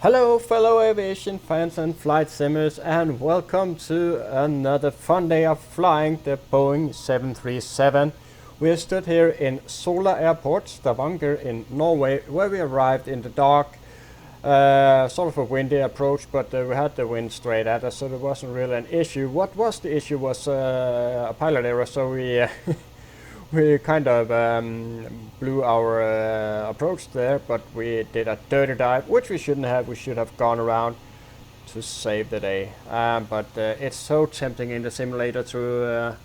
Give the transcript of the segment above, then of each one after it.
Hello fellow aviation fans and flight simmers, and welcome to another fun day of flying the Boeing 737. We are stood here in Oslo Airport, Stavanger in Norway, where we arrived in the dark. Sort of a windy approach, but we had the wind straight at us, so there wasn't really an issue. What was the issue was a pilot error, so we we kind of blew our approach there, but we did a dirty dive, which we shouldn't have. We should have gone around to save the day. But it's so tempting in the simulator to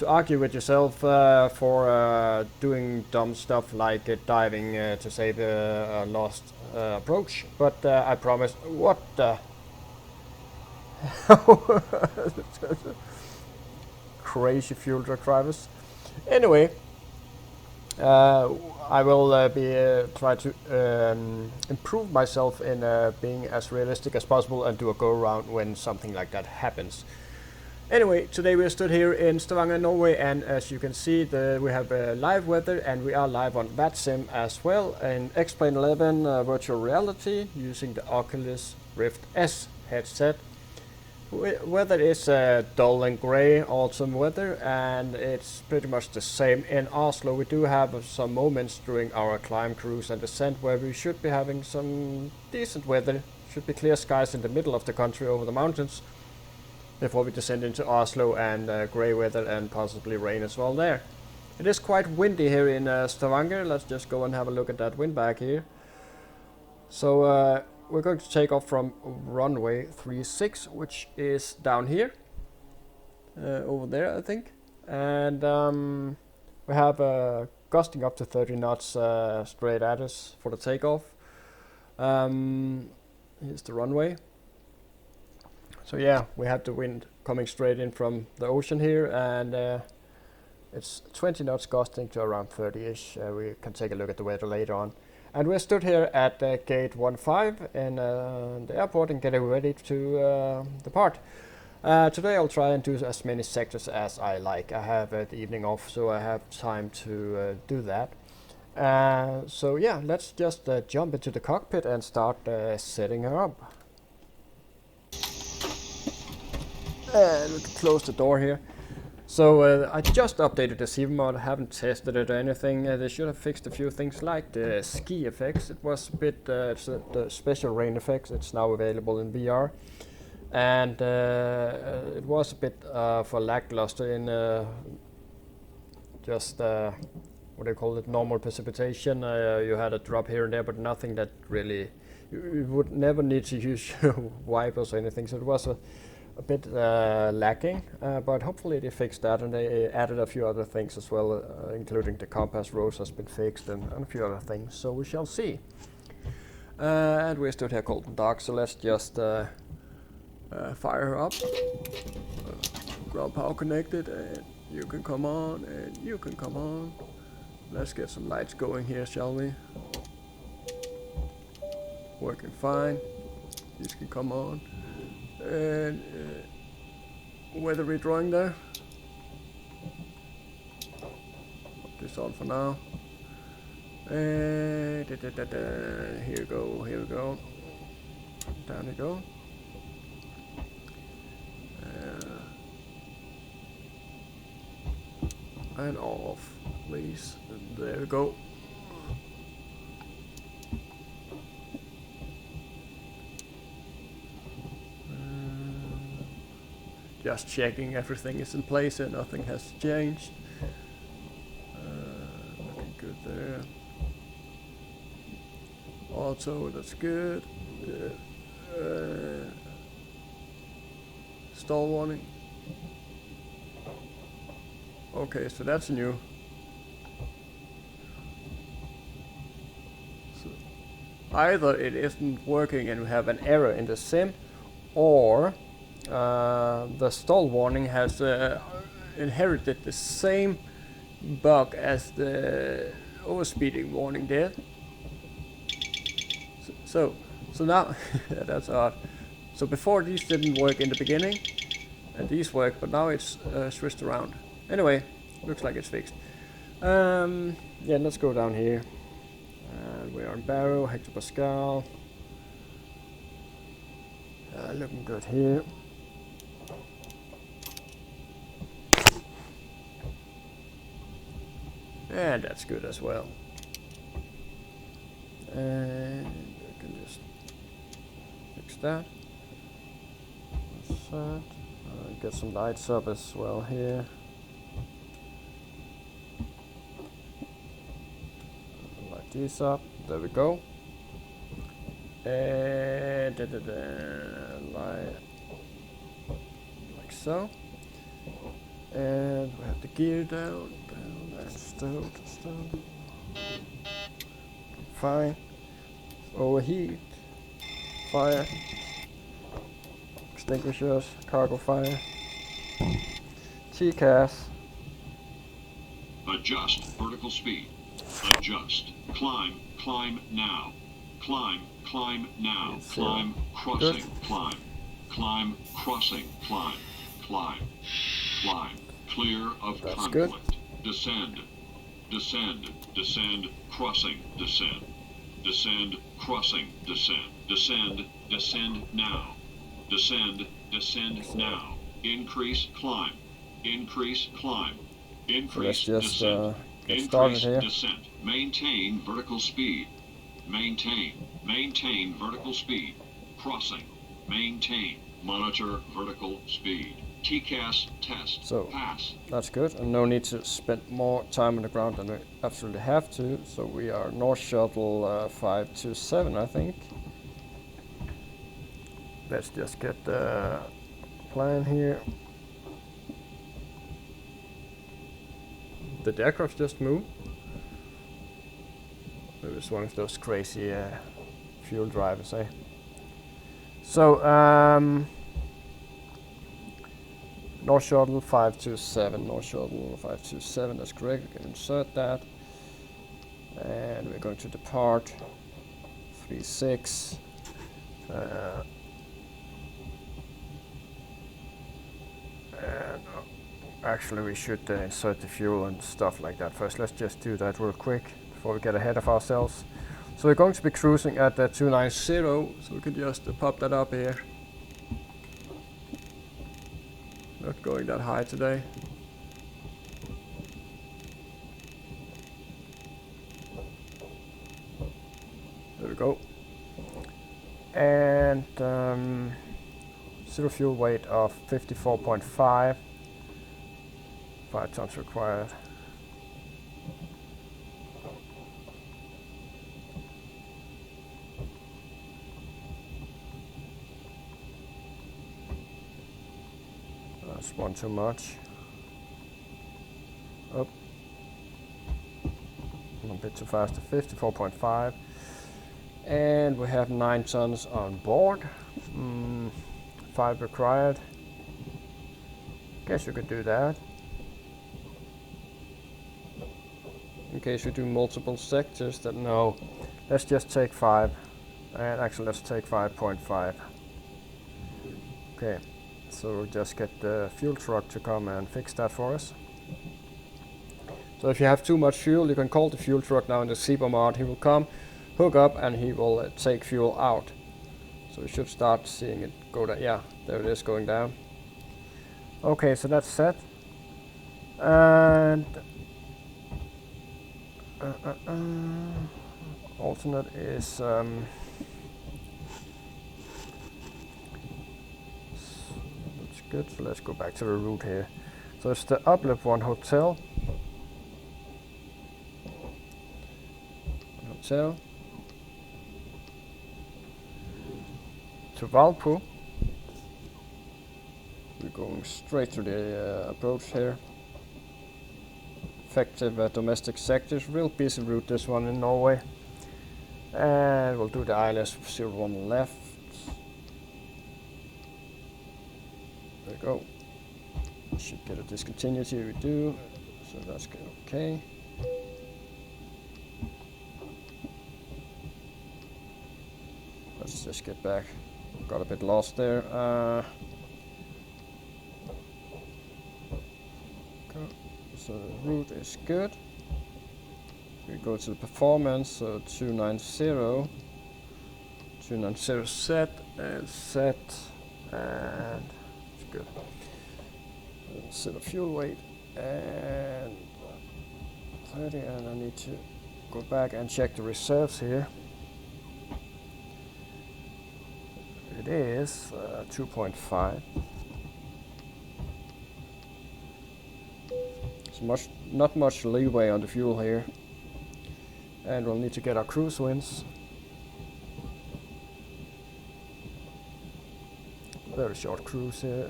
argue with yourself for doing dumb stuff like diving to save a lost approach. But I promise. What the? Crazy fuel truck drivers. Anyway, I will try to improve myself in being as realistic as possible and do a go around when something like that happens. Anyway, today we stood here in Stavanger, Norway, and as you can see, we have live weather, and we are live on VATSIM as well in X-Plane 11 virtual reality using the Oculus Rift S headset. Weather is dull and grey autumn weather, and it's pretty much the same in Oslo. We do have some moments during our climb, cruise and descent where we should be having some decent weather. Should be clear skies in the middle of the country over the mountains before we descend into Oslo, and grey weather and possibly rain as well there. It is quite windy here in Stavanger. Let's just go and have a look at that wind back here. So we're going to take off from runway 36, which is down here, over there I think, and we have gusting up to 30 knots straight at us for the takeoff. Here's the runway. So yeah, we have the wind coming straight in from the ocean here, and it's 20 knots gusting to around 30-ish. We can take a look at the weather later on. And we're stood here at gate 15 in the airport and getting ready to depart. Today I'll try and do as many sectors as I like. I have the evening off, so I have time to do that. So yeah, let's just jump into the cockpit and start setting her up. And we can close the door here. So I just updated the Zibo Mod. I haven't tested it or anything. They should have fixed a few things like the ski effects. It was a bit the special rain effects. It's now available in VR, and it was a bit for lackluster in just what do you call it, normal precipitation. You had a drop here and there, but nothing that really you would never need to use wipers or anything. So it was a bit lacking, but hopefully they fixed that, and they added a few other things as well, including the compass rose has been fixed and a few other things, so we shall see. And we're still here cold and dark, so let's just fire her up. Ground power connected, and you can come on, and you can come on. Let's get some lights going here, shall we? Working fine. These can come on. And weather redrawing there. Put this on for now. And here we go, here we go. Down we go. And off, please. And there we go. Just checking everything is in place and nothing has changed. Looking good there. Auto, that's good. Stall warning. Okay, so that's new. So either it isn't working and we have an error in the sim, or the stall warning has inherited the same bug as the overspeeding warning did. So now that's odd. So before these didn't work in the beginning, and these worked, but now it's switched around. Anyway, looks like it's fixed. Yeah, let's go down here. We are in Barrow, hectopascal. Looking good here. And that's good as well. And we can just fix that. What's that? Get some lights up as well here. Light these up. There we go. And like so. And we have the gear down, and stowed. Fine. Overheat. Fire. Extinguishers. Cargo fire. TCAS. Adjust vertical speed. Adjust. Climb now. Climb now. It's, Climb, crossing, good. Climb, crossing, climb. Clear of That's conflict. good. Descend, crossing, descend, crossing, descend now. Descend now. Increase climb. Increase Let's just descent. get started Increase here. descent. Maintain vertical speed. Maintain vertical speed. Crossing. Maintain. Monitor vertical speed. TCAS test. So Pass. that's good, and no need to spend more time on the ground than we absolutely have to. So we are North Shuttle 527, I think. Let's just get the plan here. Did the aircraft just move? It was one of those crazy fuel drivers, eh? So, North Shuttle 527, North Shuttle 527, that's correct. We can insert that. And we're going to depart 36. Actually, we should insert the fuel and stuff like that first. Let's just do that real quick before we get ahead of ourselves. So we're going to be cruising at 290, so we can just pop that up here. Not going that high today. There we go. And zero fuel weight of 54.5. 5 tons required. That's one too much. Oh. A bit too fast to 54.5. And we have 9 tons on board. 5 required. Guess you could do that. In case you do multiple sectors, then no. Let's just take 5. And actually let's take 5.5. Okay. So we'll just get the fuel truck to come and fix that for us. So if you have too much fuel, you can call the fuel truck now in the Zibo Mod. He will come, hook up, and he will take fuel out. So we should start seeing it go down. Yeah, there it is going down. Okay, so that's set. And alternate is good, so let's go back to the route here. So it's the Uplift 1 hotel. To Valpo. We're going straight to the approach here. Effective domestic sectors. Real busy route, this one in Norway. And we'll do the ILS 01 left. There we go. Should get a discontinuity, we do. So that's good. Okay. Let's just get back. Got a bit lost there. So the route is good. We go to the performance, so 290, Tune on 0 set and set, and it's good. Set a fuel weight and 30, and I need to go back and check the reserves here. It is 2.5. It's not much leeway on the fuel here, and we'll need to get our cruise winds. Very short cruise here.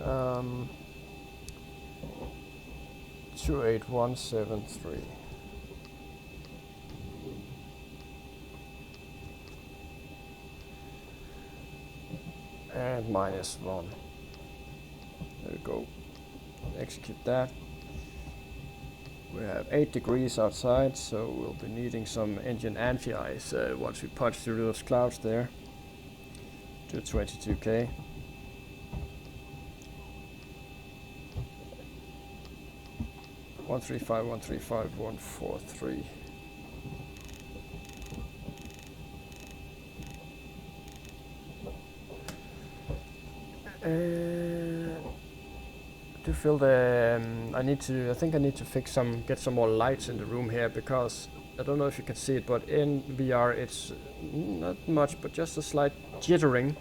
28173. And -1. There we go. Execute that. We have 8 degrees outside, so we'll be needing some engine anti-ice once we punch through those clouds there to 22k. One 143. To fill the, I think I need to get some more lights in the room here, because I don't know if you can see it, but in VR it's not much, but just a slight jittering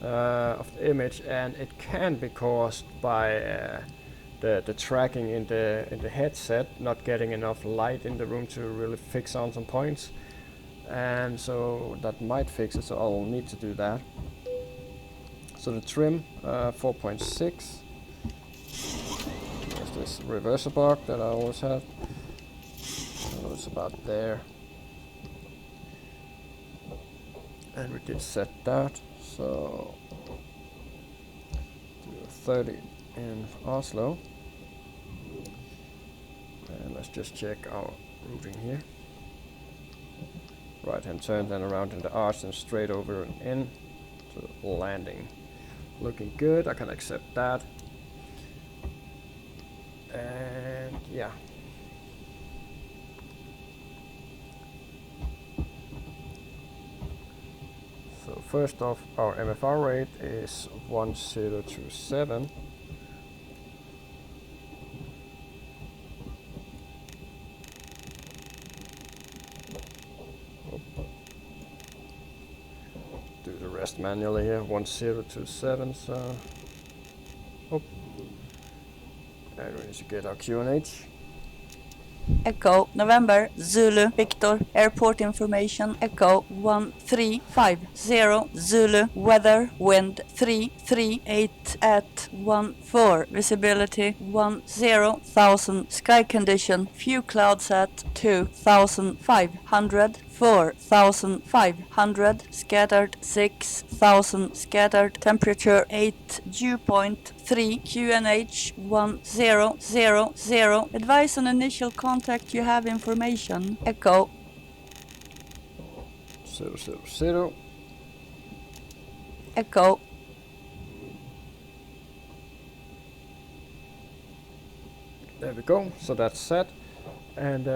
of the image, and it can be caused by the tracking in the headset not getting enough light in the room to really fix on some points, and so that might fix it. So I'll need to do that. So the trim 4.6. There's this reverser bar that I always have. So it's about there, and we did set that. So do a 30 in Oslo. And let's just check our routing here. Right hand turn, then around in the arch and straight over and in to landing. Looking good, I can accept that. And yeah. So first off, our MFR rate is 1027. Do the rest manually here, 1027, so and we need to get our QNH. Echo, November, Zulu, Victor, airport information, Echo 1350, Zulu, weather, wind 338 at 14, visibility 10,000, sky condition, few clouds at 2,500, 4,500, scattered 6,000, scattered, temperature 8, dew point 3, QNH 1000, advise on initial contact, you have information, Echo 000. Echo There we go, so that's set, and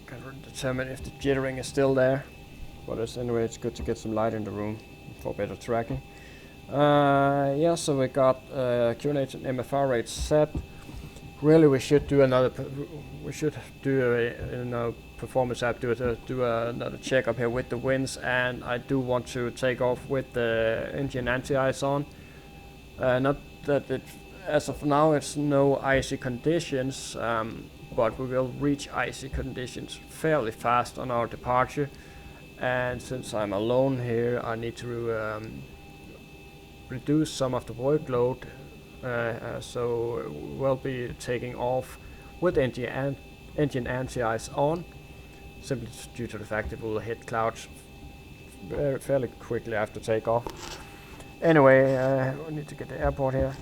can determine if the jittering is still there, but anyway it's good to get some light in the room for better tracking. Yeah, so we got QNH and MFR rates set. Really, we should do another. In our performance app, do another checkup here with the winds, and I do want to take off with the engine anti-ice on. Not that it, as of now, it's no icy conditions, but we will reach icy conditions fairly fast on our departure. And since I'm alone here, I need to reduce some of the workload. So we'll be taking off with engine anti-ice on, simply due to the fact that we'll hit clouds fairly quickly after takeoff. Anyway, we need to get the airport here.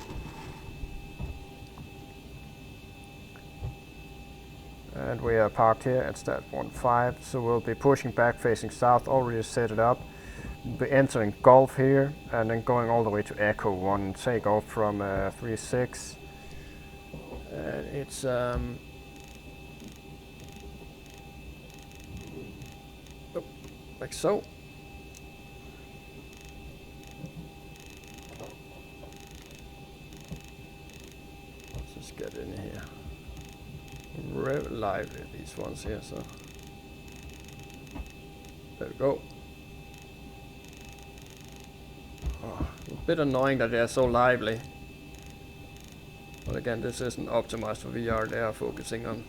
And we are parked here at Stat 15, so we'll be pushing back facing south, already set it up. We'll be entering Gulf here, and then going all the way to Echo 1, take off from 36. It's like so. Let's just get in here. Very lively, these ones here, so there we go. Oh, a bit annoying that they are so lively. But again, this isn't optimized for VR. They are focusing on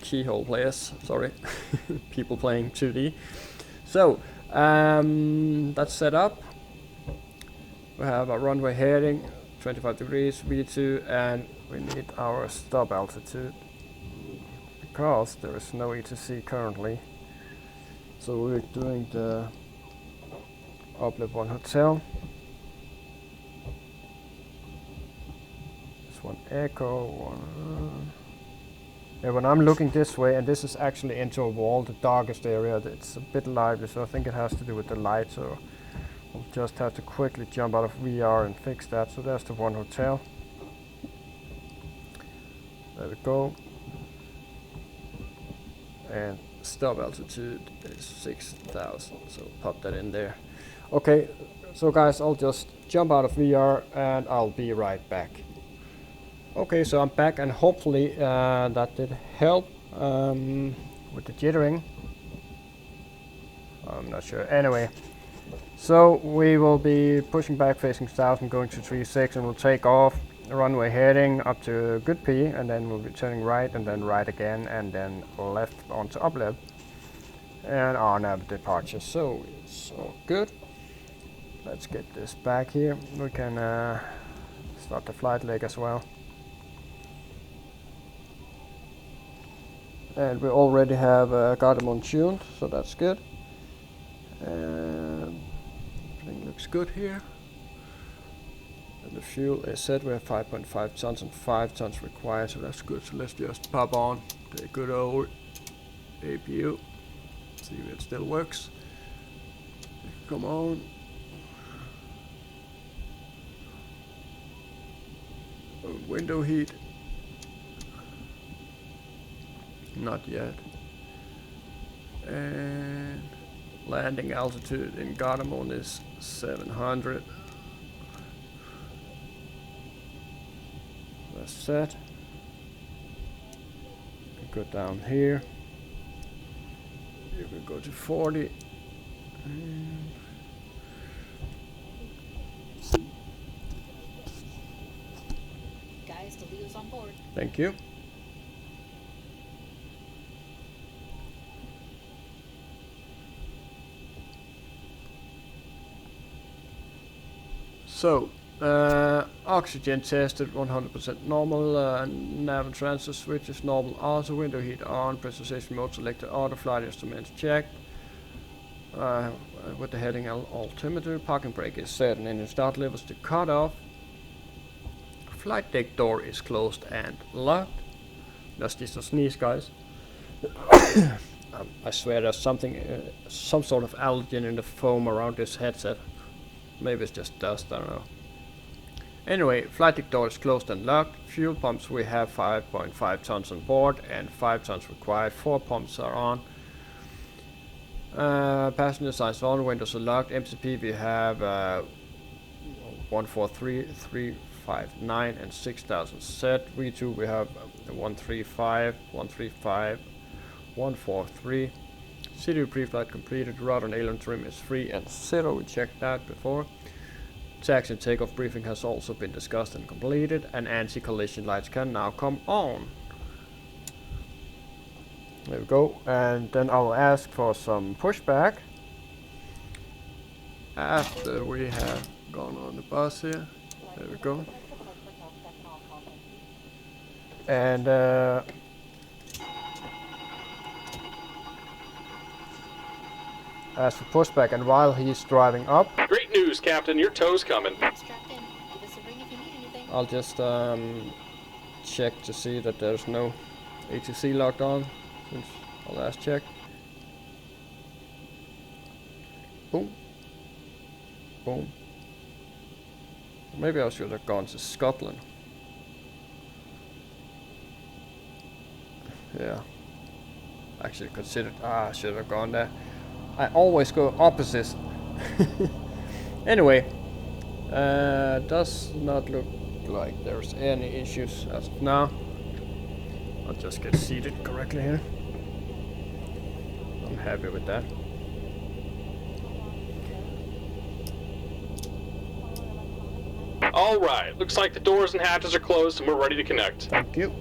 keyhole players, sorry, people playing 2D. So, that's set up. We have a runway heading, 25 degrees, V2, and we need our stop altitude because there is no ETC currently. So we're doing the uplift 1 hotel. This one echo, one. Yeah, when I'm looking this way, and this is actually into a wall, the darkest area, it's a bit lively, so I think it has to do with the light, so I'll just have to quickly jump out of VR and fix that. So there's the 1 hotel. There we go. And stop altitude is 6,000, so pop that in there. Okay, so guys, I'll just jump out of VR and I'll be right back. Okay, so I'm back, and hopefully that did help with the jittering. I'm not sure. Anyway, so we will be pushing back facing south and going to 36, and we'll take off runway heading up to good P, and then we'll be turning right and then right again, and then left onto uplift and on our departure. So it's all good. Let's get this back here. We can start the flight leg as well. And we already have Gardermoen tuned, so that's good. And everything looks good here. And the fuel is set. We have 5.5 tons and 5 tons required, so that's good. So let's just pop on the good old APU. See if it still works. Come on. Window heat. Not yet. And landing altitude in Gardermoen is 700. That's set. We go down here. You can go to 40. And guys, the leader's on board. thank you. So, oxygen tested 100% normal, nav and transfer switch is normal, auto window heat on, pressurization mode selected, auto flight instruments checked, with the heading altimeter, parking brake is set, and engine start levels to cut off, flight deck door is closed and locked. That's just a sneeze, guys. I swear there's something, some sort of allergen in the foam around this headset. Maybe it's just dust, I don't know. Anyway, flight deck door is closed and locked. Fuel pumps, we have 5.5 tons on board and 5 tons required. 4 pumps are on. Passenger signs on, windows are locked. MCP, we have 143, 359 and 6,000 set. V2, we have 135, 135, 143. CDU pre-flight completed, rudder and aileron trim is free and 0, we checked that before. Taxi and takeoff briefing has also been discussed and completed, and anti-collision lights can now come on. There we go, and then I'll ask for some pushback after we have gone on the bus here. There we go. And as for pushback, and while he's driving up, Great news, Captain. Your tow's coming. Strapped in. Give us a ring if you need anything. I'll just check to see that there's no ATC locked on since I last checked. Boom. Boom. Maybe I should have gone to Scotland. Yeah. Actually considered, I should have gone there. I always go opposite. Anyway, does not look like there's any issues as of now. I'll just get seated correctly here. I'm happy with that. All right, looks like the doors and hatches are closed and we're ready to connect. Thank you.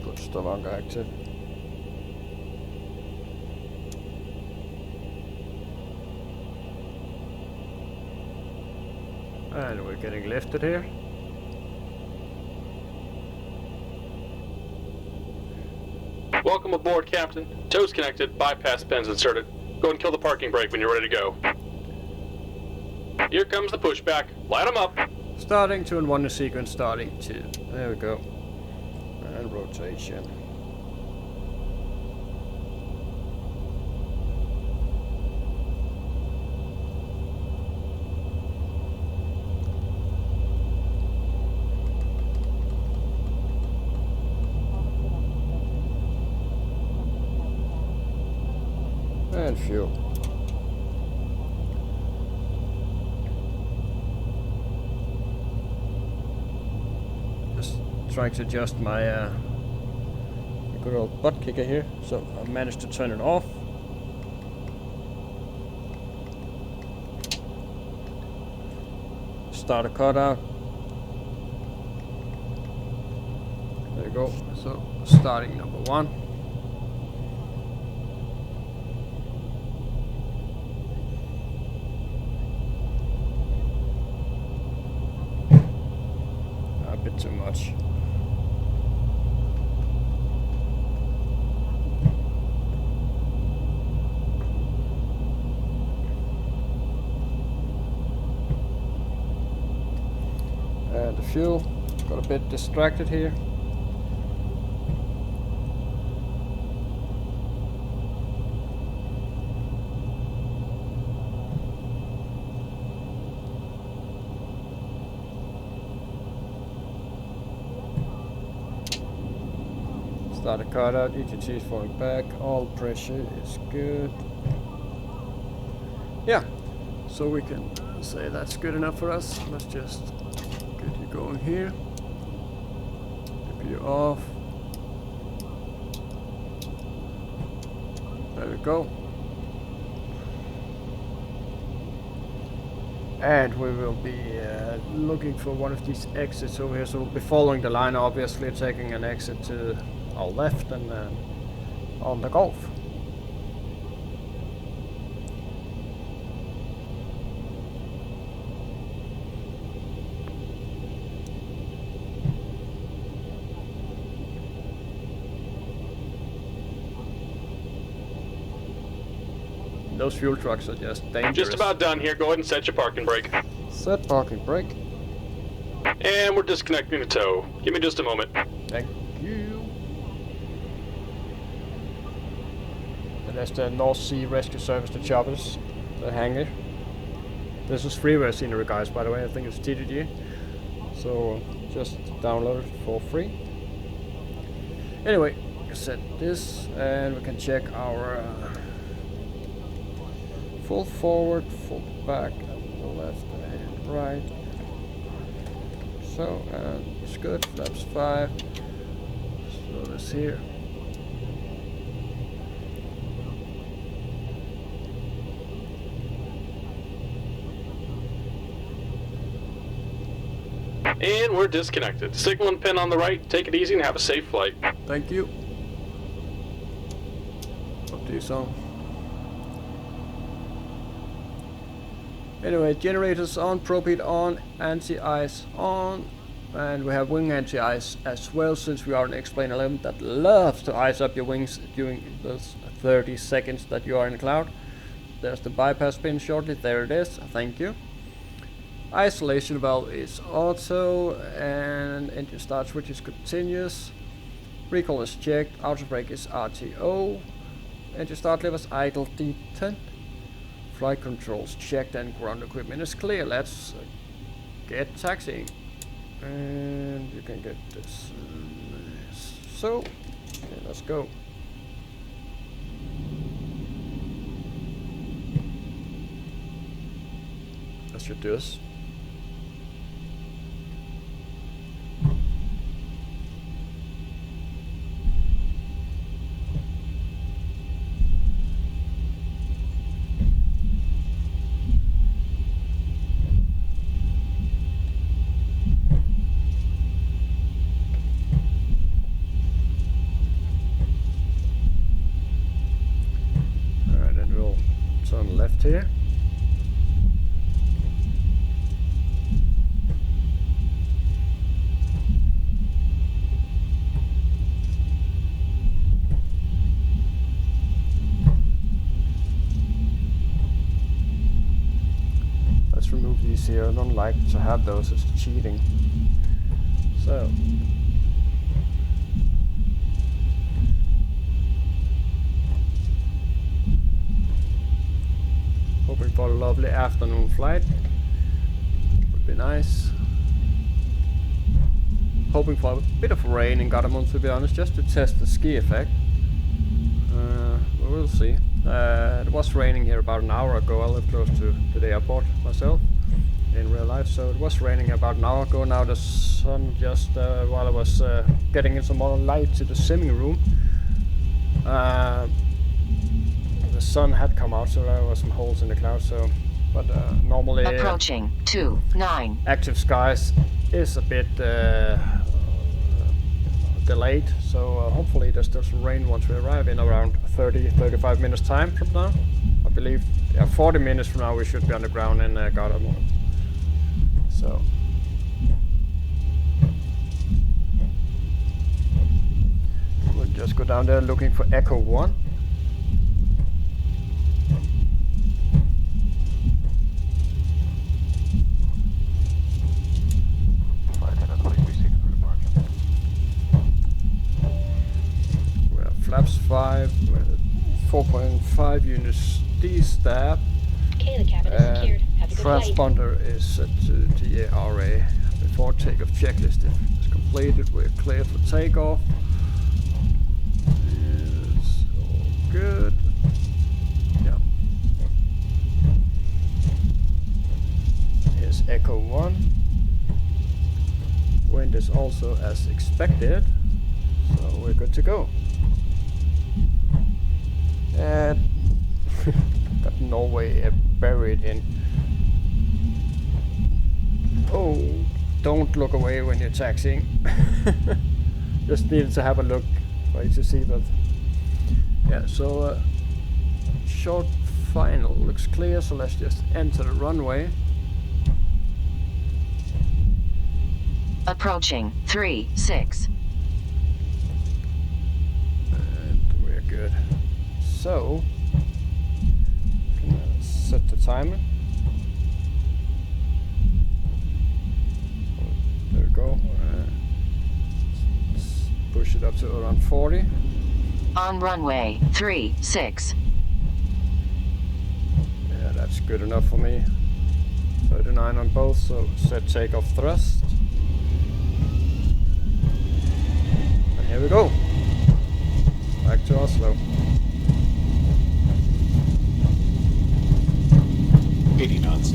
Put Stavanger active. And we're getting lifted here. Welcome aboard, Captain. Toes connected, bypass pins inserted. Go and kill the parking brake when you're ready to go. Here comes the pushback. Light them up. Starting 2 and 1 in sequence, starting 2. There we go. And rotation. And fuel. Just trying to adjust my good old butt kicker here, so I managed to turn it off. Start a cutout. There you go. So starting number 1. Too much. And the fuel got a bit distracted here. Start a cutout, EGT is falling back, all pressure is good. Yeah, so we can say that's good enough for us. Let's just get you going here. Dip you off. There we go. And we will be looking for one of these exits over here. So we'll be following the line, obviously, taking an exit to our left and on the Gulf. Those fuel trucks are just dangerous. Just about done here. Go ahead and set your parking brake. Set parking brake. And we're disconnecting the tow. Give me just a moment. Thank you. And that's the North Sea Rescue Service, the choppers, the hangar. This is freeware scenery, guys, by the way. I think it's TTG. So just download it for free. Anyway, set this and we can check our full forward, full back, left and right. So, and it's good, flaps 5. So this here. And we're disconnected. Signal and pin on the right. Take it easy and have a safe flight. Thank you. Up to you, son. Anyway, generators on, propane on, anti-ice on, and we have wing anti-ice as well, since we are an X-Plane 11 that loves to ice up your wings during those 30 seconds that you are in the cloud. There's the bypass pin shortly, there it is, thank you. Isolation valve is auto, and engine start switch is continuous. Recall is checked, auto brake is RTO. Engine start levers idle detent. Flight controls checked and ground equipment is clear. Let's get taxiing. And you can get this. So, okay, let's go. That should do us. Left here. Let's remove these here. I don't like to have those, it's cheating. So hoping for a lovely afternoon flight. Would be nice. Hoping for a bit of rain in Gardermoen, to be honest, just to test the ski effect. We'll see. It was raining here about an hour ago. I live close to the airport myself in real life, so it was raining about an hour ago. Now the sun just while I was getting in some more light to the simming room, the sun had come out, so there were some holes in the clouds. So, but normally approaching 29 active skies is a bit delayed. So hopefully there's still some rain once we arrive in around 30-35 minutes time from now. I believe 40 minutes from now we should be on the ground in Gardermoen. So we'll just go down there looking for Echo 1. Flaps 5, 4.5 units D-stab. Okay, the cabin is secured. Have a good flight. Transponder is set to TARA. Before takeoff checklist is completed, we're clear for takeoff. It's all good. Yeah. Here's Echo 1. Wind is also as expected, so we're good to go. And got Norway buried in. Oh, don't look away when you're taxiing. Just needed to have a look for you to see that. Yeah, so short final looks clear, so let's just enter the runway. approaching 36 and we're good. So set the timer. There we go. Let's push it up to around 40. on runway 36. Yeah, that's good enough for me. 39 on both, so set takeoff thrust. And here we go. Back to Oslo. 80 knots.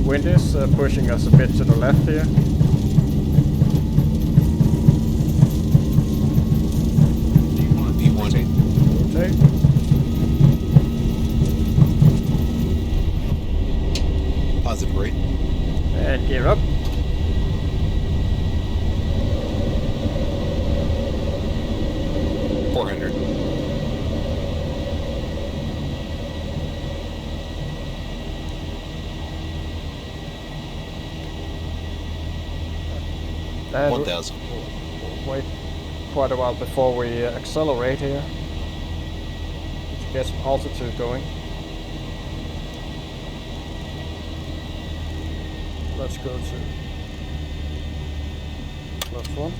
Wind is pushing us a bit to the left here. D1. Rotate. Positive rate. And gear up. And 1,000. wait quite a while before we accelerate here to get some altitude going. let's go to platform.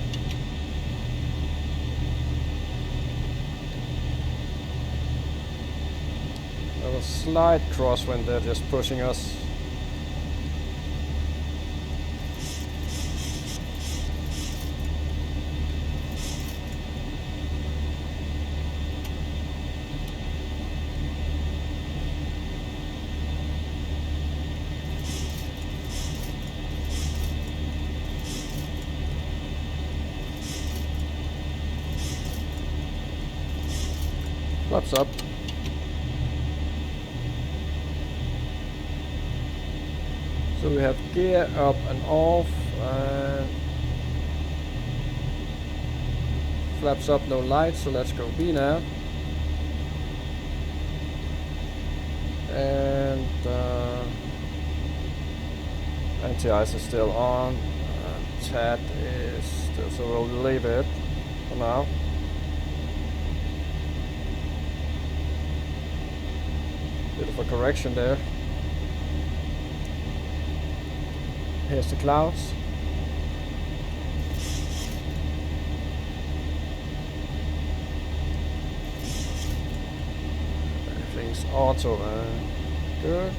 There was a slight crosswind there, just pushing us. Flaps up. So we have gear up and off, flaps up, no lights, so let's go B now. And anti-ice is still on, chat is still, so we'll leave it for now. Bit of a correction there. Here's the clouds. Everything's auto, good.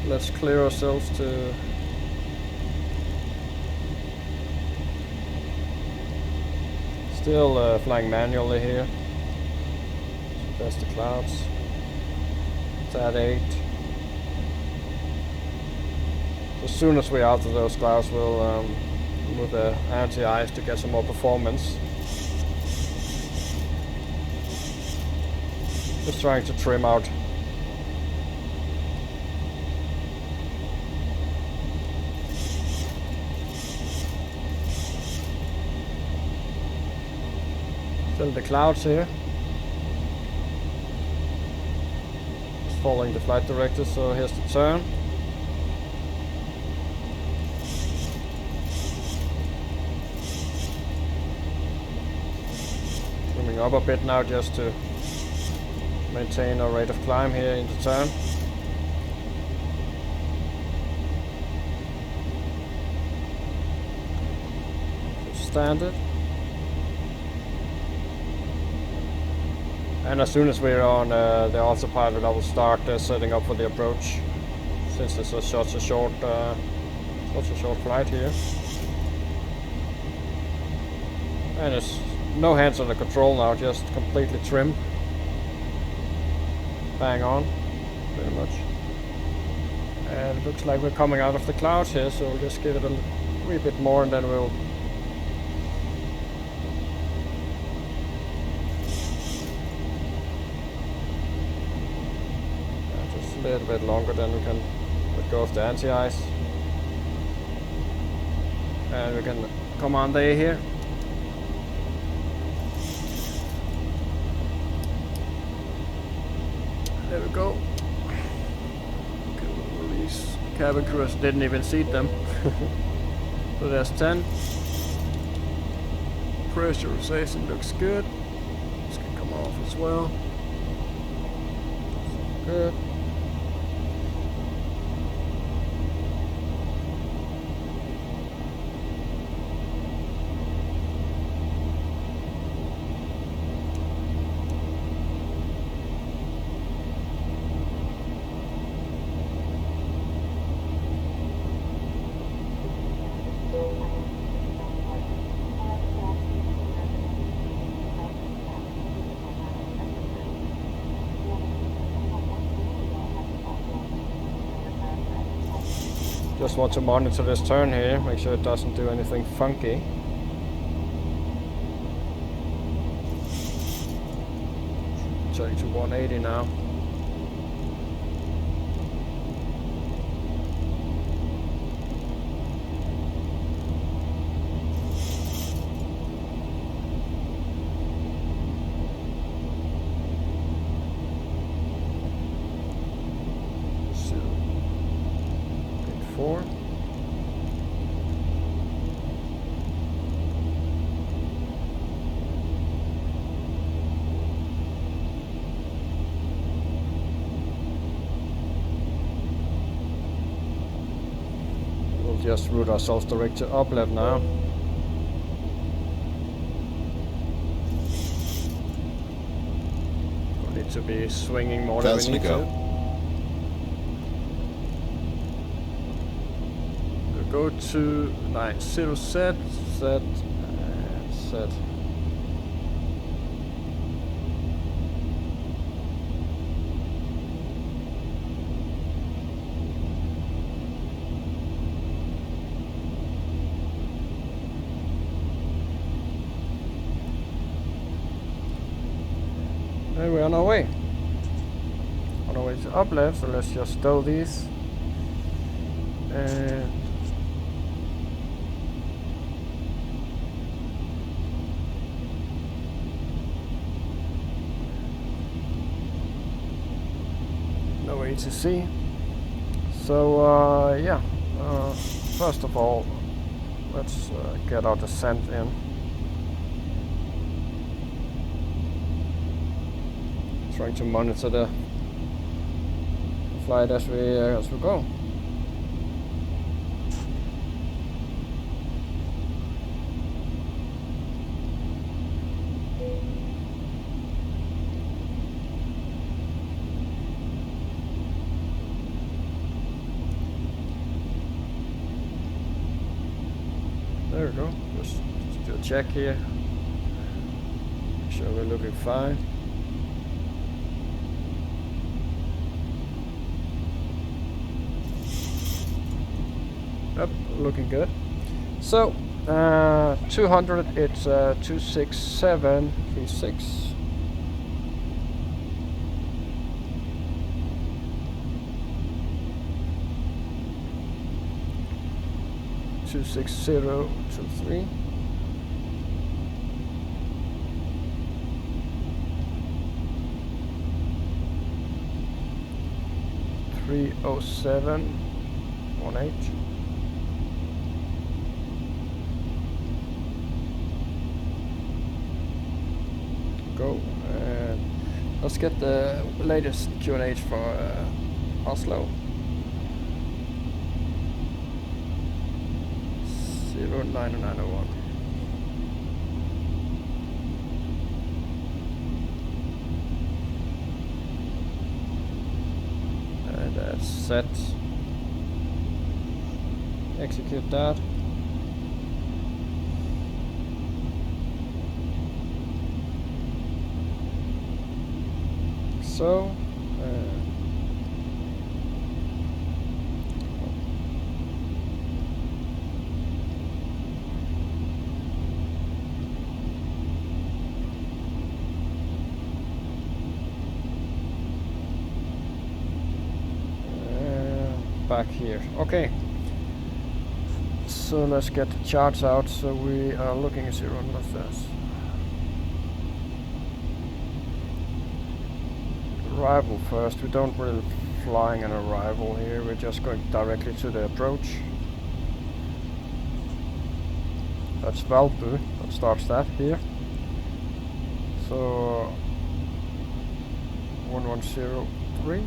Let's clear ourselves to still flying manually here. So that's the clouds. It's at 8. As soon as we're out of those clouds, we'll move the anti-ice to get some more performance. Just trying to trim out. Still the clouds here. Just following the flight director, so here's the turn. Up a bit now just to maintain our rate of climb here in the turn. Standard. And as soon as we're on the autopilot, I will start setting up for the approach, since this is such a short flight here. And it's no hands on the control now, just completely trim. Bang on, pretty much. And it looks like we're coming out of the clouds here, so we'll just give it a wee bit more and then we'll just a little bit longer, then we can let go of the anti-ice. And we can come on there here. There we go. Okay, we'll release cabin crews. Didn't even seat them. So there's 10. Pressurization looks good. This can come off as well. Good. Just want to monitor this turn here, make sure it doesn't do anything funky. Turning to 180 now. just route ourselves direct to uplift now. We'll need to be swinging more than we 1,000 need to go. We'll go to 90 set, and set. And we're on our way. On our way to uplift, so let's just stow these. And no way to see. So yeah, first of all, let's get our descent in. Trying to monitor the flight as we go. There we go. Just do a check here. Make sure we're looking fine. Yep, looking good. So 200, it's 26736. Two 6023. Three 0718. Go and let's get the latest QNH for Oslo. 09901. And that's set. Execute that. So back here. Okay. So let's get the charts out. So we are looking at 0 and left this. Arrival first. We don't really flying an arrival here. We're just going directly to the approach. That's Valpu. That starts that here. So 1103.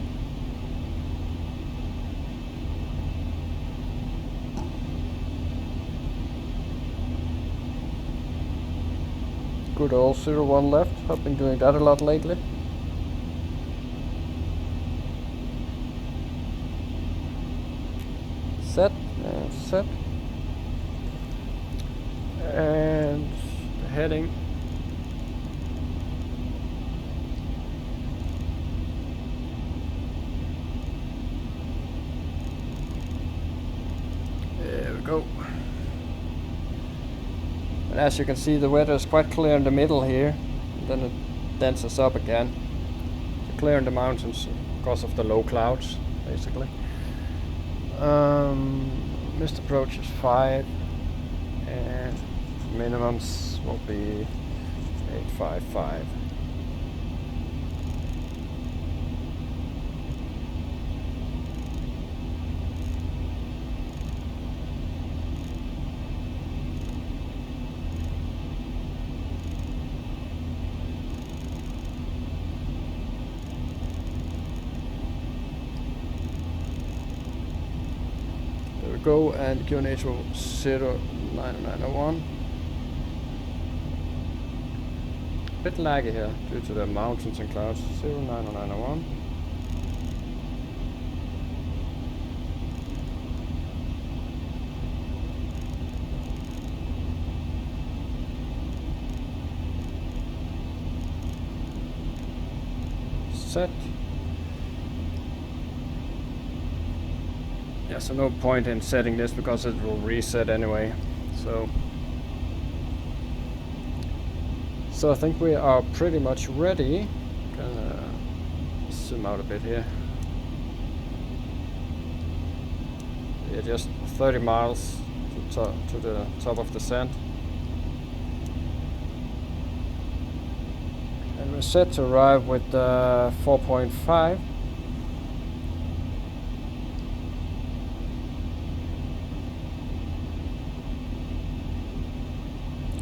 Good old 01 left. I've been doing that a lot lately. Set and set. And the heading. There we go. And as you can see, the weather is quite clear in the middle here, and then it denses up again. So clear in the mountains because of the low clouds, basically. Missed approach is 5, and minimums will be 855. go, and QNH will 09901. Bit laggy here due to the mountains and clouds. 09901. Set. Yeah, so no point in setting this because it will reset anyway. So I think we are pretty much ready. Gonna zoom out a bit here. Yeah, just 30 miles to the top of the sand. And we're set to arrive with 4.5.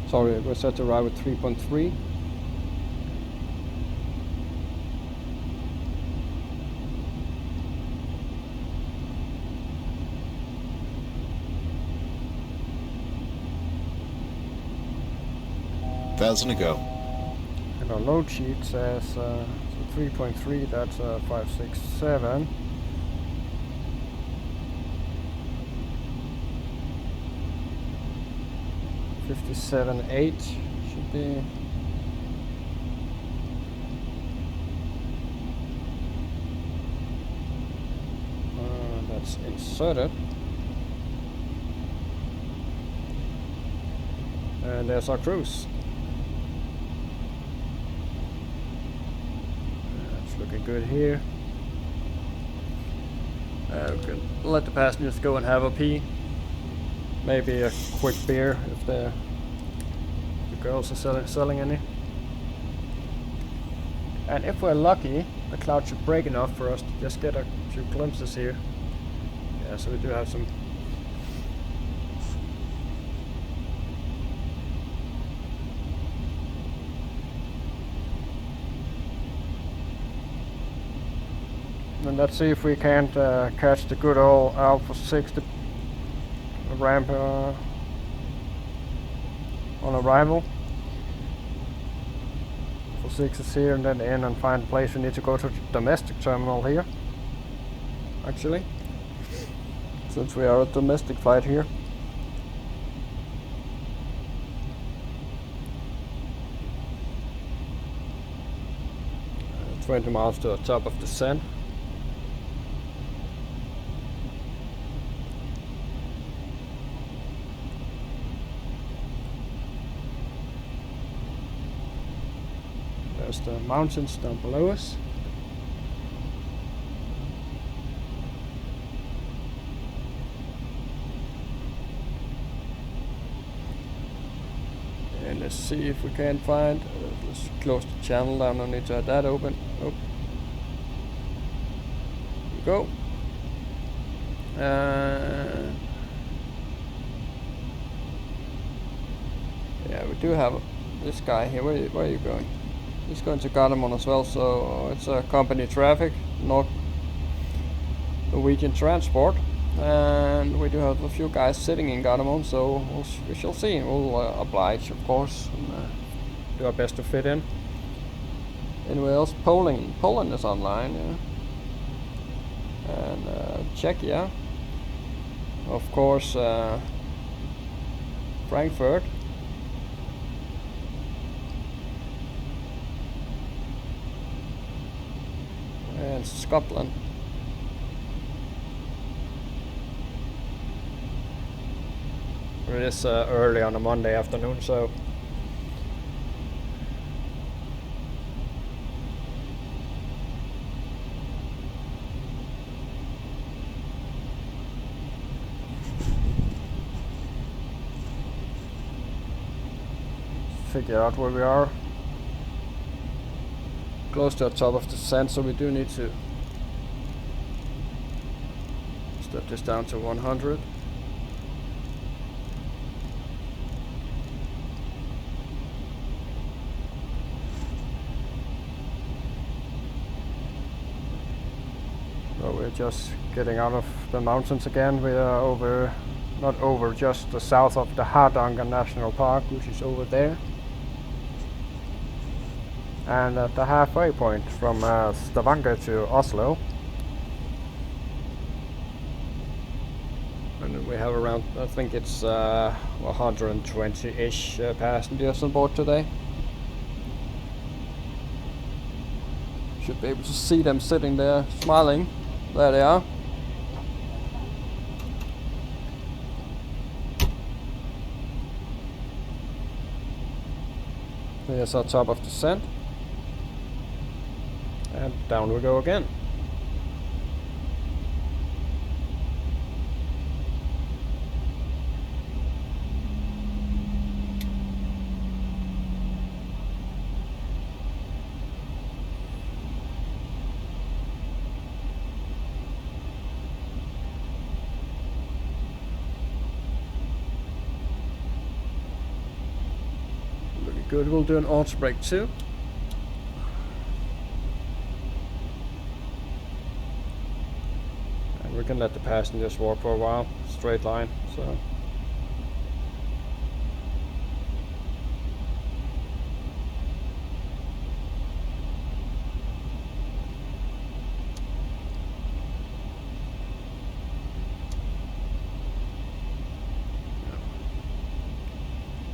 Sorry, we're set to arrive with 3.3. Thousand to go. And our load sheet says so 3.3, that's 567. $57.8 should be. That's inserted. And there's our cruise. It's looking good here. We can let the passengers go and have a pee. Maybe a quick beer if the girls are selling any. And if we're lucky, the cloud should break enough for us to just get a few glimpses here. Yeah, so we do have some. And let's see if we can't catch the good old Alpha 6 ramp on arrival. Alpha 6 is here, and then in and find a place. We need to go to the domestic terminal here, actually, since we are a domestic flight here. 20 miles to the top of the sand. There's the mountains down below us. And let's see if we can find, let's close the channel down, I need to have that open. Oh. Here we go. Yeah, we do have this guy here. Where are you going? He's going to Gardermoen as well, so it's a company traffic, not Norwegian transport. And we do have a few guys sitting in Gardermoen, so we shall see. We'll oblige, of course, and do our best to fit in. Anywhere else? Poland is online, yeah. And Czechia, of course, Frankfurt. And Scotland. It is early on a Monday afternoon, so figure out where we are. Close to the top of the sand, so we do need to step this down to 100. we're just getting out of the mountains again. We are just the south of the Hardanger National Park, which is over there. And at the halfway point from Stavanger to Oslo. And we have around, I think it's 120-ish passengers on board today. Should be able to see them sitting there smiling. There they are. Here's our top of descent. And down we go again. Good, we'll do an auto brake too. And we can let the passengers walk for a while, straight line, so.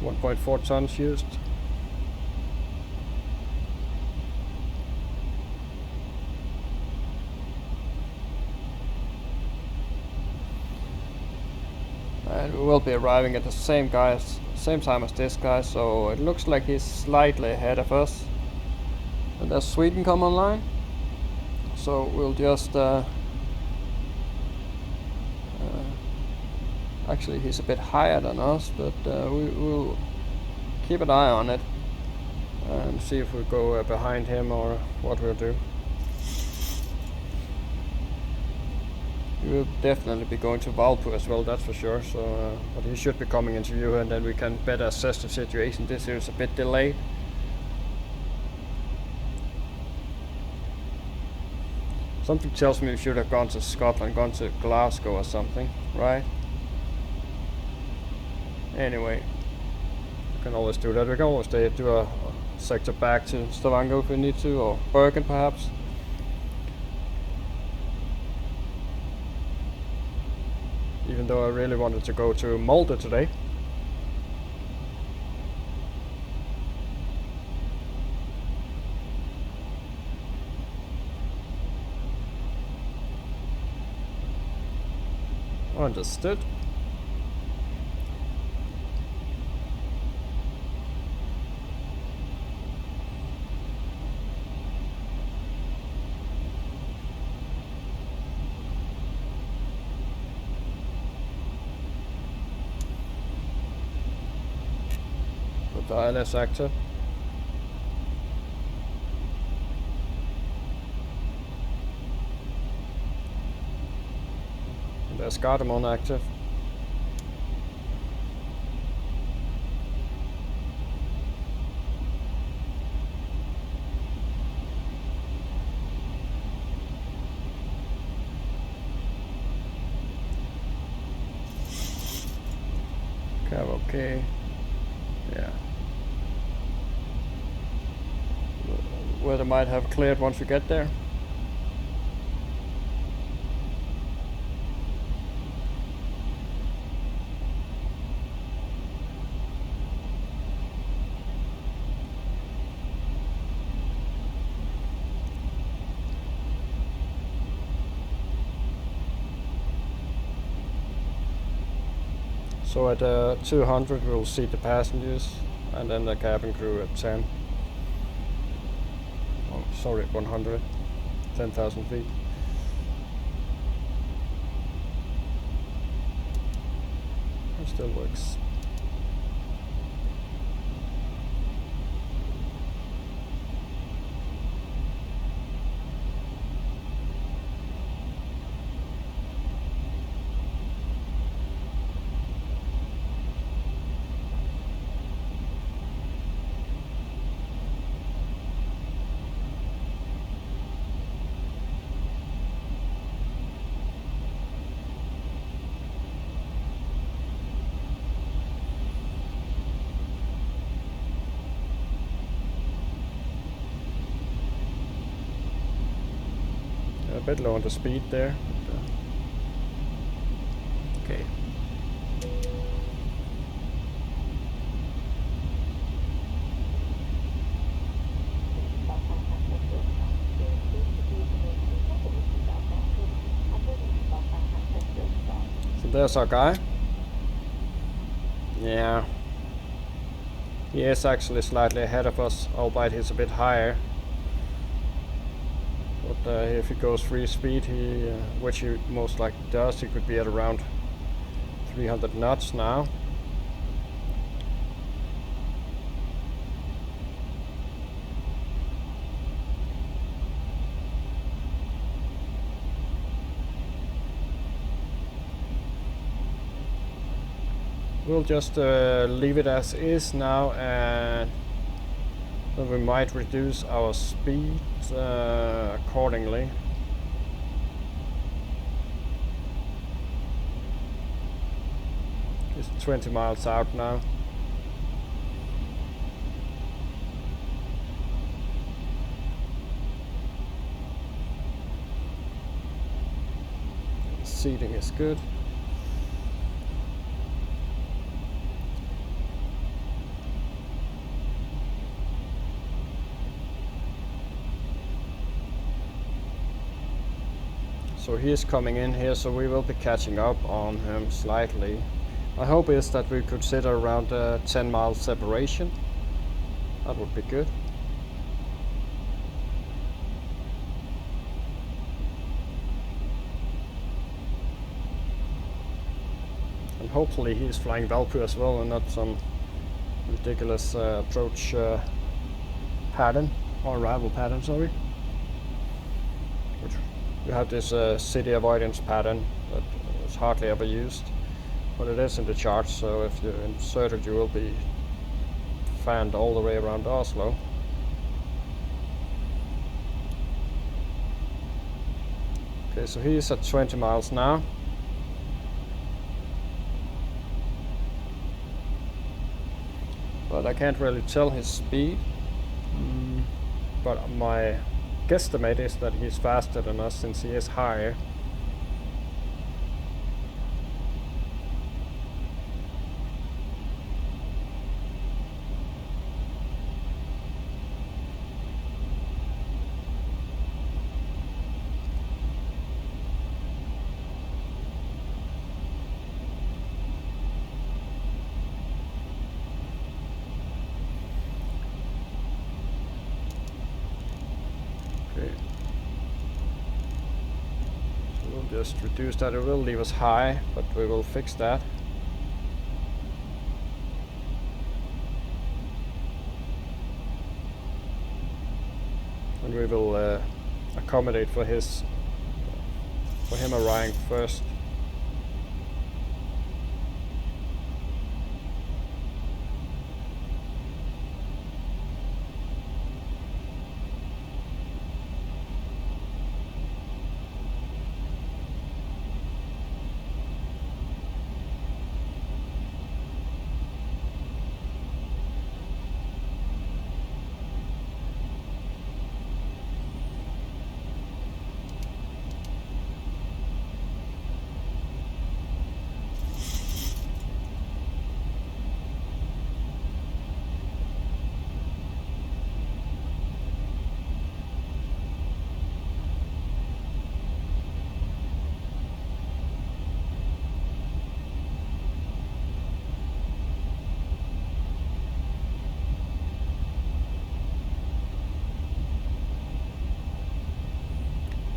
Yeah. 1.4 tons used. And we will be arriving at the same time as this guy, so it looks like he's slightly ahead of us. And there's Sweden come online, so we'll just actually he's a bit higher than us, but we'll keep an eye on it and see if we go behind him or what we'll do. We will definitely be going to Valpo as well, that's for sure. So, but he should be coming into view, and then we can better assess the situation. This here is a bit delayed. Something tells me we should have gone to Scotland, gone to Glasgow or something, right? Anyway, we can always do that. We can always do a sector back to Stavanger if we need to, or Bergen perhaps. Even though I really wanted to go to Molde today. Understood. The ILS active. And there's Gardermoen active. Okay. Yeah. Weather might have cleared once we get there. So at 200 we'll see the passengers, and then the cabin crew at 10. Oh, sorry, 100. 10,000 feet. It still works. A bit low on the speed there. Okay. So there's our guy. Yeah. He is actually slightly ahead of us, albeit he's a bit higher. But if he goes free speed, which he most likely does, he could be at around 300 knots now. We'll just leave it as is now, and then we might reduce our speed accordingly. It's 20 miles out now. Seating is good. So he is coming in here, so we will be catching up on him slightly. My hope is that we could sit around 10 mile separation. That would be good. And hopefully he is flying Valkyrie as well and not some ridiculous approach pattern, or arrival pattern, sorry. Which you have this city avoidance pattern that is hardly ever used, but it is in the charts, so if you insert it you will be fanned all the way around Oslo. Okay, so he is at 20 miles now. But I can't really tell his speed. But my guesstimate is that he's faster than us since he is higher. Just reduce that. It will leave us high, but we will fix that. And we will accommodate for him arriving first.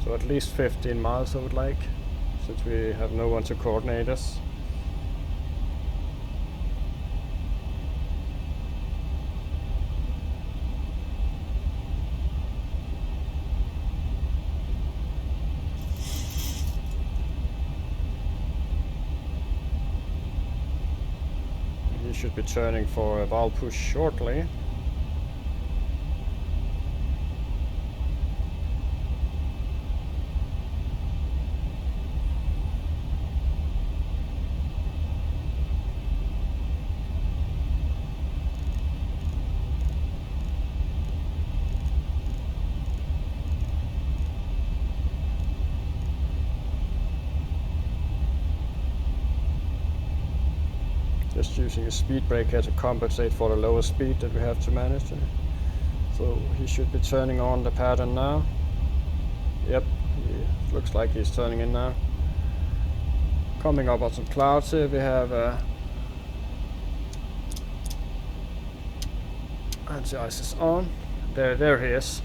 So at least 15 miles I would like, since we have no one to coordinate us. He should be turning for a valve push shortly. Just using a speed brake here to compensate for the lower speed that we have to manage. So he should be turning on the pattern now. Yep, looks like he's turning in now. Coming up on some clouds here, we have anti-ice is on. There he is.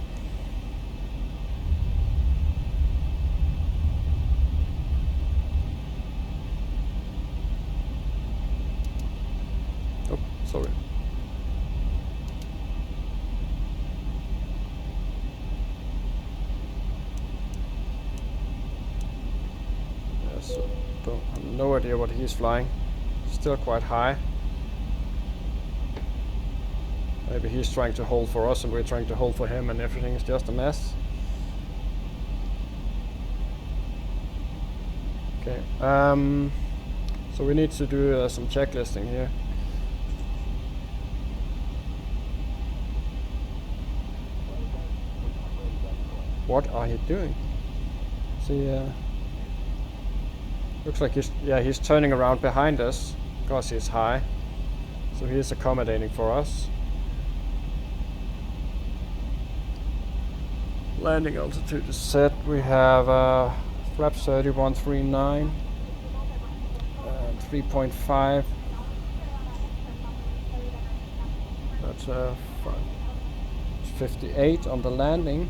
Oh, sorry. So don't have no idea what he's flying. Still quite high. Maybe he's trying to hold for us and we're trying to hold for him and everything is just a mess. Okay, so we need to do some checklisting here. What are you doing? See, looks like he's turning around behind us because he's high. So he's accommodating for us. Landing altitude is set. We have flaps 3139 and 3.5. That's 58 on the landing.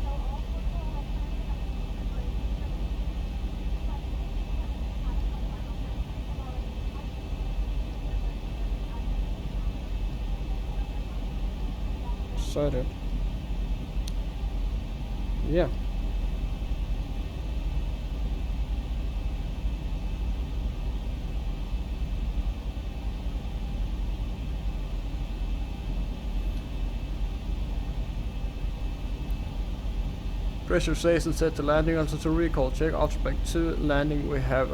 Excited. Yeah. Pressure station set to landing altitude recall check. Autospec 2 landing. We have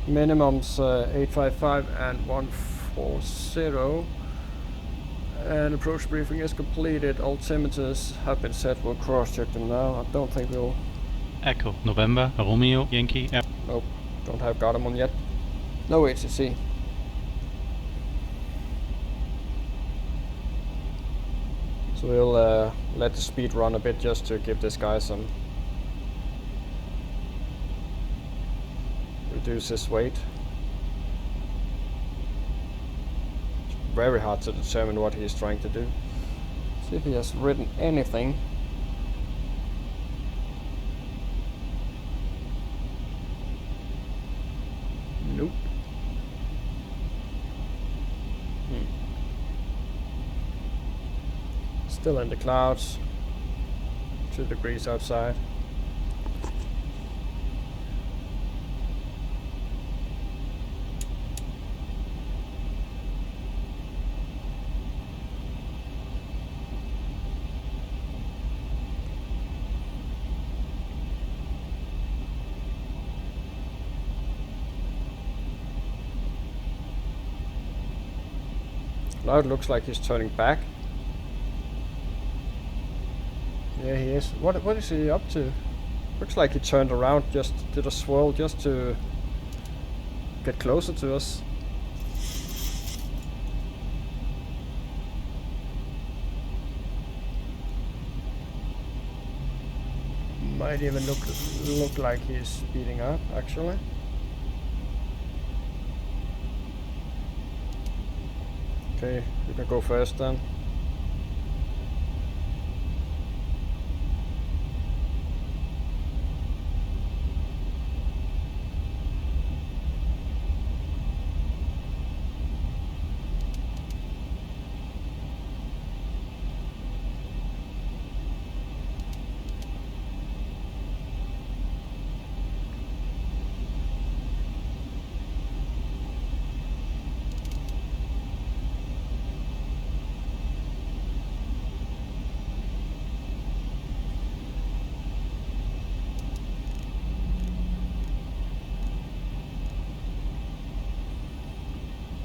minimums 855 and 140. And approach briefing is completed. Altimeters have been set. We'll cross-check them now. I don't think we'll... Echo, November, Romeo, Yankee, Nope, don't have got them on yet. No HCC. So we'll let the speed run a bit just to give this guy some... reduce his weight. Very hard to determine what he's trying to do. See if he has written anything. Nope. Still in the clouds. 2 degrees outside. Now it looks like he's turning back. Yeah, he is. What is he up to? Looks like he turned around, just did a swirl just to get closer to us. Might even look like he's speeding up, actually. Okay, you can go first then.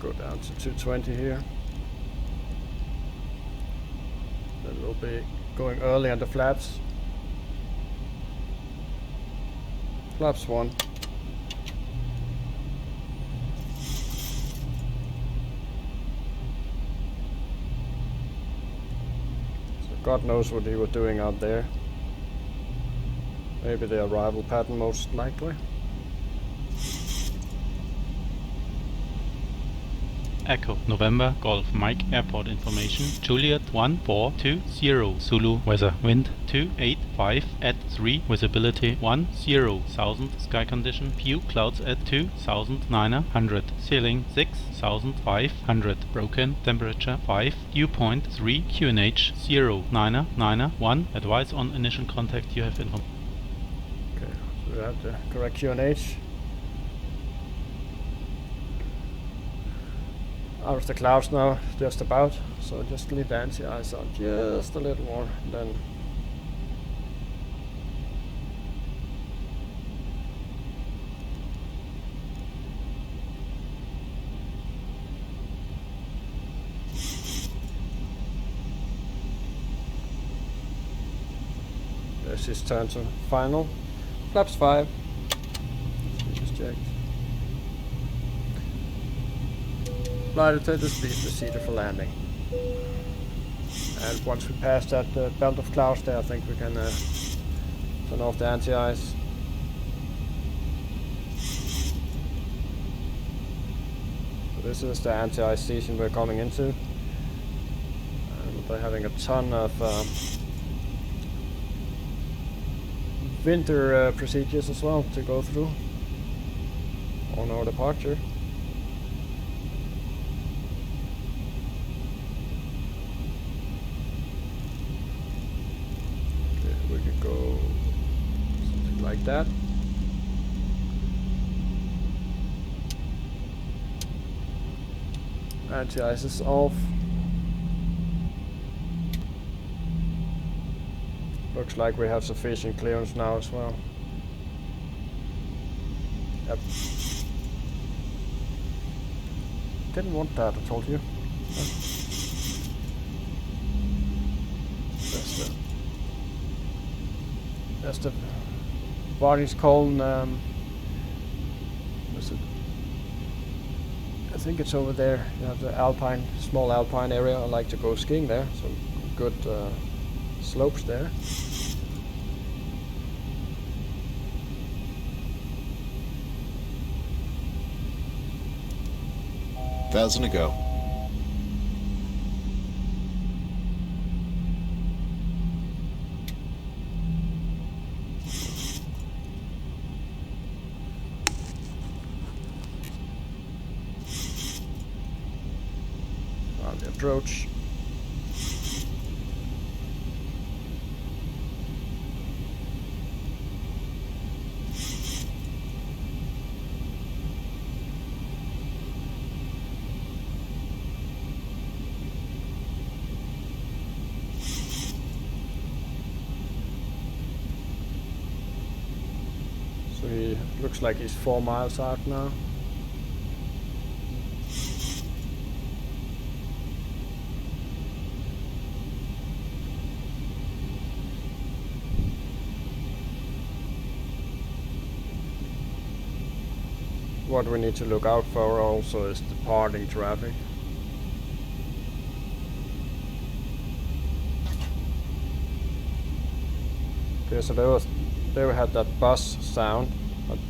Go down to 220 here. Then we'll be going early on the flaps. Flaps 1. God knows what he was doing out there. Maybe the arrival pattern, most likely. Echo November Golf Mike Airport information. Juliet 1420 Zulu weather wind 285 at 3 visibility 10,000 sky condition few clouds at 2,900 ceiling 6,500 broken temperature 5 dew point 3 QNH 0991 advice on initial contact you have info. Okay, so we have the correct QNH. Out of the clouds now, just about. So just leave the anti-ice on just a little more, then there's his turn to final. Flaps 5. Just checked. Flight attendants, please proceed for landing. And once we pass that belt of clouds there, I think we can turn off the anti-ice. So this is the anti-ice station we're coming into. And they're having a ton of winter procedures as well to go through on our departure. Go something like that. Anti-ice is off. Looks like we have sufficient clearance now as well. Yep. Didn't want that, I told you. That's the Varney's Colne. Was it? I think it's over there. You have the alpine, small alpine area. I like to go skiing there. Some good slopes there. Thousand to go. On the approach. So he looks like he's 4 miles out now. What we need to look out for also is departing traffic. Okay, so there we had that bus sound,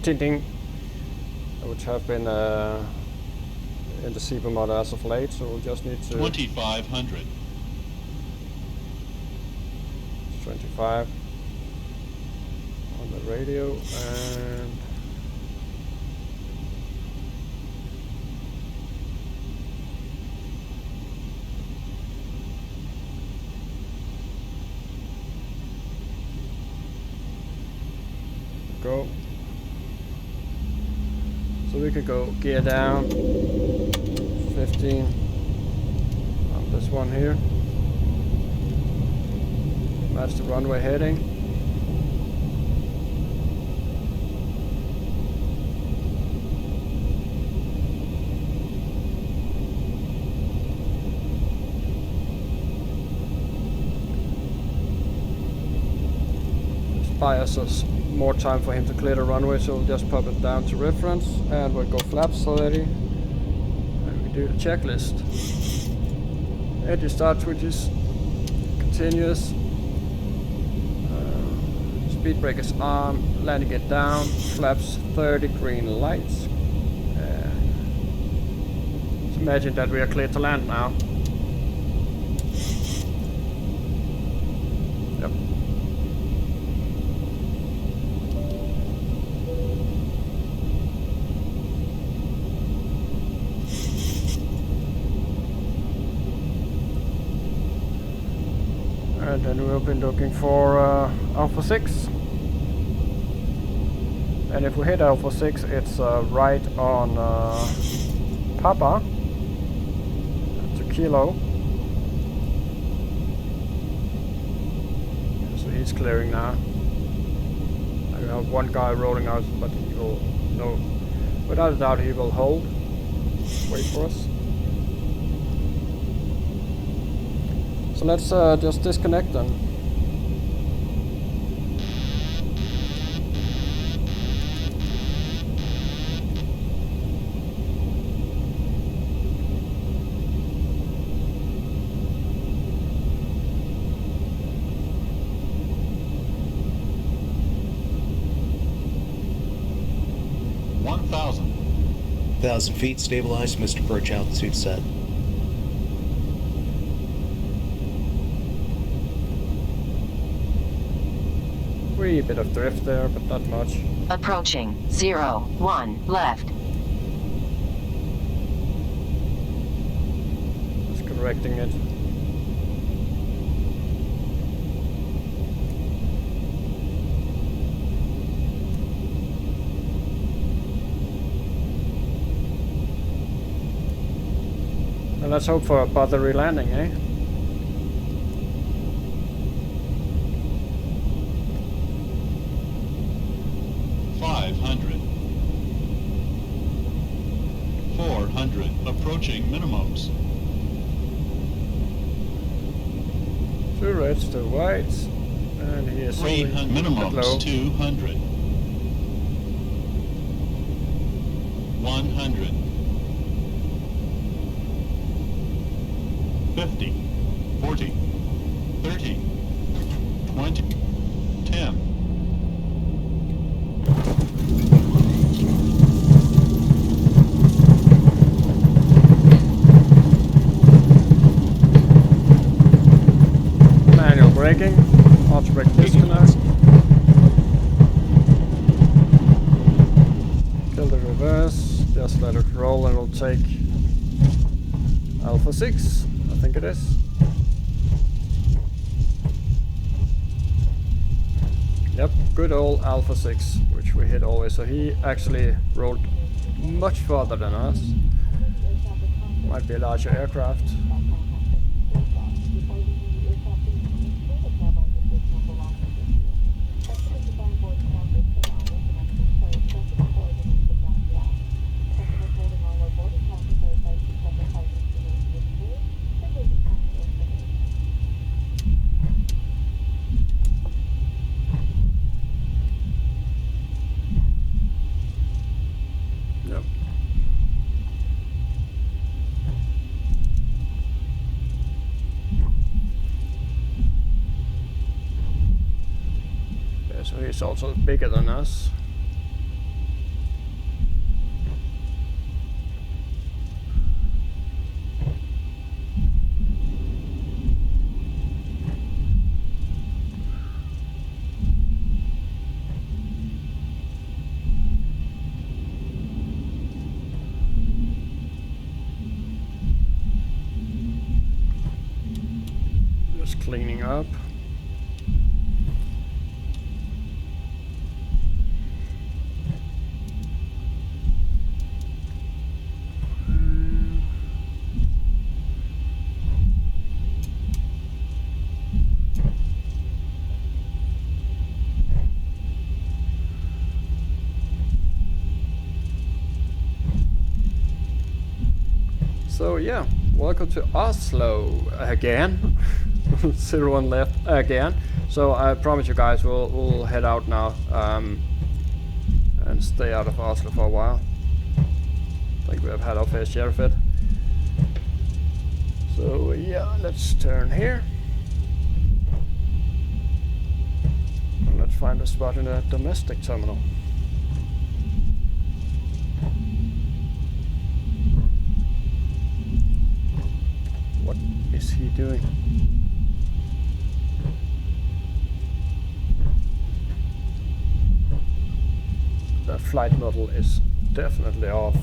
tinting, which have been in the Zibo Mod as of late, so we'll just need to 2,500. 25 on the radio, and go. So we could go gear down 15 on this one here. That's the runway heading. Just buy us more time for him to clear the runway, so we'll just pop it down to reference and we'll go flaps already. And we do the checklist. Edge start switches. continuous. Speed brake is on, landing it down, flaps 30, green lights. Let's imagine that we are clear to land now. Yep. And then we'll be looking for Alpha 6. And if we hit Alpha 6, it's right on Papa to Kilo. So he's clearing now. I have one guy rolling out, but he will, no, without a doubt he will hold. Wait for us. So let's just disconnect them. Thousand feet, stabilized, Mr. Birch, altitude set. Wee bit of drift there, but not much. Approaching 0-1 left. Just correcting it. And let's hope for a buttery landing, eh? Approaching minimums. 2 reds, 2 whites, and he is 300 minimums. 200. 100. 50. 40. 30. 20. 10. Braking, auto brake disconnect. Kill the reverse, just let it roll and we'll take Alpha 6, I think it is. Yep, good old Alpha 6, which we hit always, so he actually rolled much farther than us. Might be a larger aircraft. So he's also bigger than us. Just cleaning up. So yeah, welcome to Oslo again. 0-1 left again. So I promise you guys we'll head out now and stay out of Oslo for a while. I think we have had our fair share of it. So yeah, let's turn here. find a spot in a domestic terminal. What is he doing? The flight model is definitely off.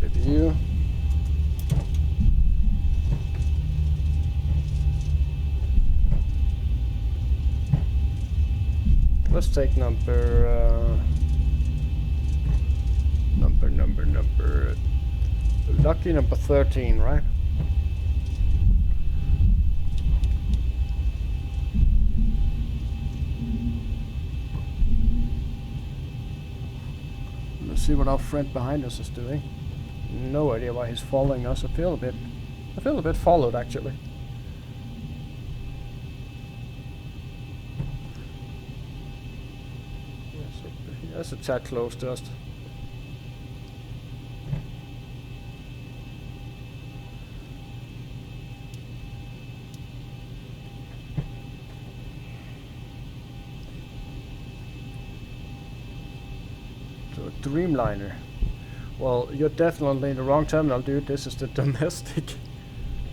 Review. Let's take lucky number 13, right? Let's see what our friend behind us is doing. No idea why he's following us. I feel a bit followed actually. That's a tad close to us. So a Dreamliner. Well, you're definitely in the wrong terminal, dude. This is the domestic.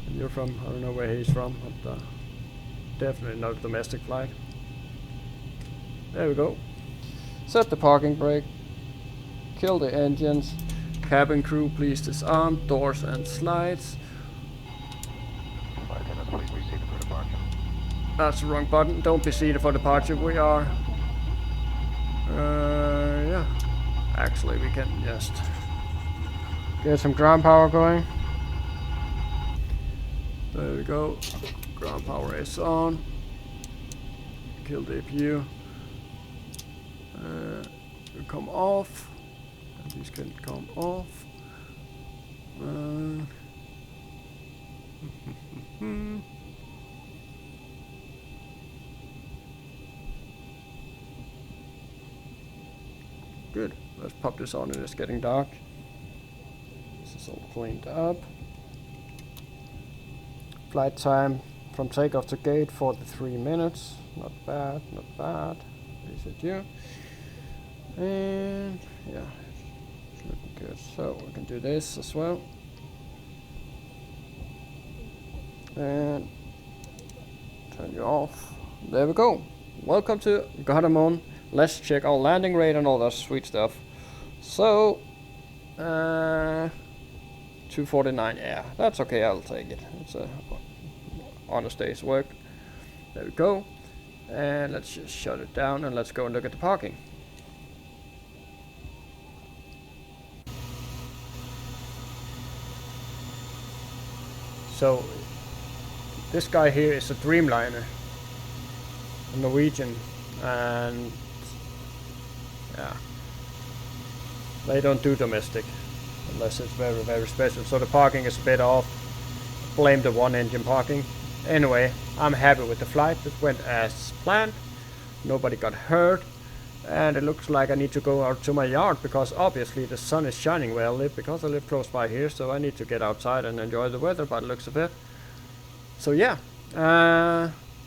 And you're from, I don't know where he's from, but definitely not a domestic flight. There we go. Set the parking brake. Kill the engines. Cabin crew, please disarm. Doors and slides. That's the wrong button. Don't be seated for departure. We are. Yeah. Actually, we can just get some ground power going. There we go. Ground power is on. Kill the APU. Will come off. And these can come off. Good. Let's pop this on. It is getting dark. This is all cleaned up. Flight time from takeoff to gate 43 minutes. Not bad, not bad. Reset you. And yeah, it's looking good. So we can do this as well. And turn you off. There we go. Welcome to Gardermoen. Let's check our landing rate and all that sweet stuff. So 249, yeah, that's okay, I'll take it. It's a honest day's work. There we go. And let's just shut it down and let's go and look at the parking. So this guy here is a Dreamliner, a Norwegian, and yeah, they don't do domestic unless it's very, very special. So the parking is a bit off. Blame the one engine parking. Anyway, I'm happy with the flight. It went as planned. Nobody got hurt. And it looks like I need to go out to my yard because obviously the sun is shining where I live, because I live close by here, so I need to get outside and enjoy the weather by the looks of it. So yeah,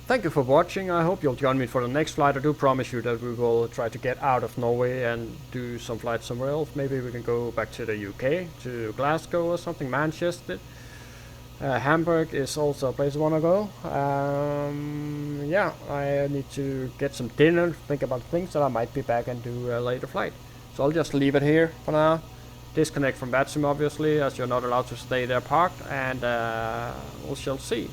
thank you for watching. I hope you'll join me for the next flight. I do promise you that we will try to get out of Norway and do some flights somewhere else. Maybe we can go back to the UK, to Glasgow or something, Manchester. Hamburg is also a place I want to go. Yeah, I need to get some dinner, think about things that I might be back and do a later flight. So I'll just leave it here for now. Disconnect from that sim obviously, as you're not allowed to stay there parked, and we shall see.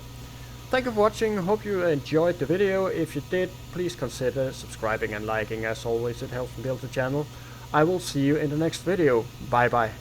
Thank you for watching. Hope you enjoyed the video. If you did, please consider subscribing and liking. As always, it helps me build the channel. I will see you in the next video. Bye bye.